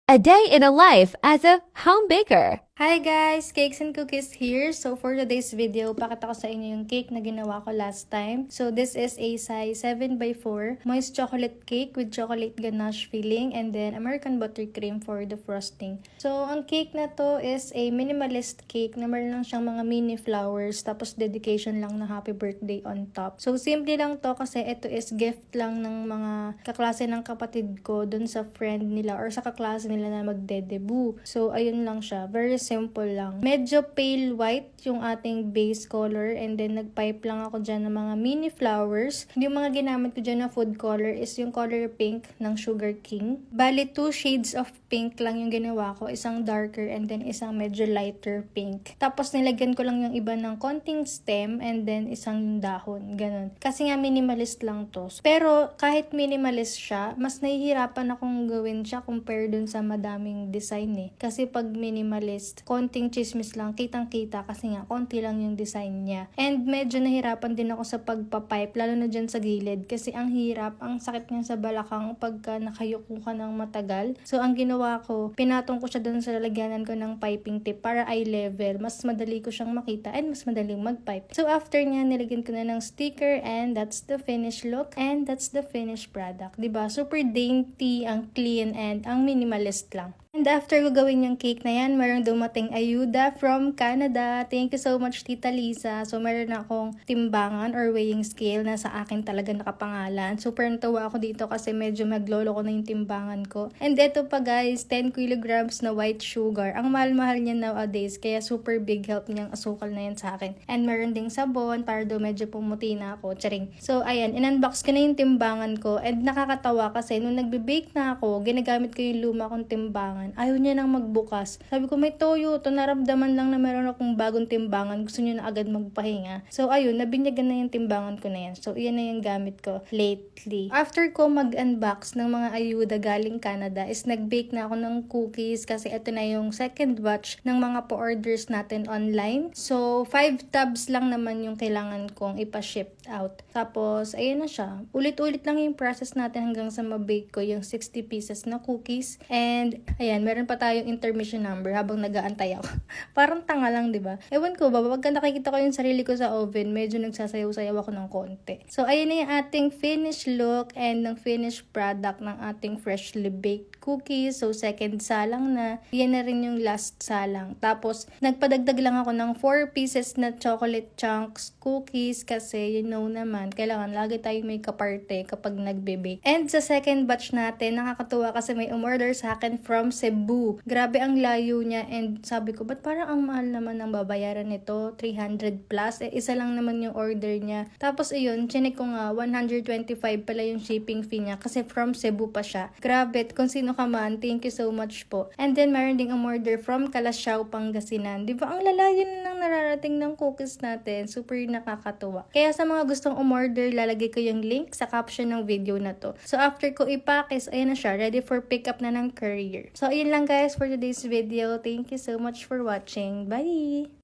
A day in a life as a home baker. Hi guys! Cakes and Cookies here. So for today's video, pakita ko sa inyo yung cake na ginawa ko last time. So this is a size 7x4 moist chocolate cake with chocolate ganache filling and then American buttercream for the frosting. So ang cake na to is a minimalist cake na meron lang siyang mga mini flowers tapos dedication lang na happy birthday on top. So simple lang to kasi ito is gift lang ng mga kaklase ng kapatid ko dun sa friend nila or sa kaklase nila na magde-debut. So ayun lang siya. Very simple lang. Medyo pale white yung ating base color and then nagpipe lang ako dyan ng mga mini flowers. Yung mga ginamit ko dyan na food color is yung color pink ng Sugar King. Bali, 2 shades of pink lang yung ginawa ko. Isang darker and then isang medyo lighter pink. Tapos nilagyan ko lang yung iba ng konting stem and then isang dahon. Ganon. Kasi nga minimalist lang to. Pero kahit minimalist siya, mas nahihirapan akong gawin siya compare dun sa madaming design eh. Kasi pag minimalist, konting chismis lang, kitang-kita kasi nga konti lang yung design niya. And medyo nahirapan din ako sa pagpapipe, lalo na dyan sa gilid kasi ang hirap, ang sakit niya sa balakang pagka nakayuko ka ng matagal. So ang ginawa ko, pinatong ko siya dun sa lalagyanan ko ng piping tip para eye level, mas madali ko siyang makita and mas madaling magpipe. So after niya, nilagyan ko na ng sticker and that's the finished look and that's the finished product. Diba? Super dainty, ang clean and ang minimalist lang. And after ko gawin yung cake na yan, meron dumating ayuda from Canada. Thank you so much, Tita Lisa. So, meron akong timbangan or weighing scale na sa akin talaga nakapangalan. Super natawa ako dito kasi medyo maglolo ko na yung timbangan ko. And ito pa guys, 10 kilograms na white sugar. Ang mahal-mahal niya nowadays, kaya super big help niyang asukal na yan sa akin. And meron ding sabon para daw medyo pumuti na ako. Charing. So, ayan, in-unbox ko na yung timbangan ko. And nakakatawa kasi nung nagbe-bake na ako, ginagamit ko yung luma kong timbangan. Ayaw niya nang magbukas. Sabi ko, may toyo to, naramdaman lang na meron akong bagong timbangan. Gusto niyo na agad magpahinga. So, ayun, nabinyagan na yung timbangan ko na yan. So, iyan na yung gamit ko lately. After ko mag-unbox ng mga ayuda galing Canada, is nag-bake na ako ng cookies kasi ito na yung second batch ng mga pa-orders natin online. So, 5 tubs lang naman yung kailangan kong ipa-ship out. Tapos, ayun na siya. Ulit-ulit lang yung process natin hanggang sa ma-bake ko yung 60 pieces na cookies. And, ayan, meron pa tayong intermission number habang nag-aantay ako. Parang tanga lang, di ba? Ewan ko ba, pagka nakikita ko yung sarili ko sa oven, medyo nagsasayaw-sayaw ako ng konti. So, ayun na yung ating finished look and ng finished product ng ating freshly baked cookies. So, second salang na. Yan na rin yung last salang. Tapos, nagpadagdag lang ako ng 4 pieces na chocolate chunks cookies kasi, you know naman, kailangan lagi tayong may kaparte kapag nagbe-bake. And sa second batch natin, nakakatuwa kasi may umorder sa akin from Cebu. Grabe ang layo niya and sabi ko, ba't parang ang mahal naman ng babayaran nito? 300 plus. Eh, isa lang naman yung order niya. Tapos ayun, chinek ko nga, 125 pala yung shipping fee niya kasi from Cebu pa siya. Grabe, kung sino ka man, thank you so much po. And then, meron ding umorder from Calasiao, Pangasinan. Di ba? Ang lalayo na nang nararating ng cookies natin. Super nakakatuwa. Kaya sa mga gustong umorder, lalagay ko yung link sa caption ng video na to. So, after ko ipakis, ayan na siya, ready for pickup na ng courier. So, ayun lang guys for today's video. Thank you so much for watching. Bye!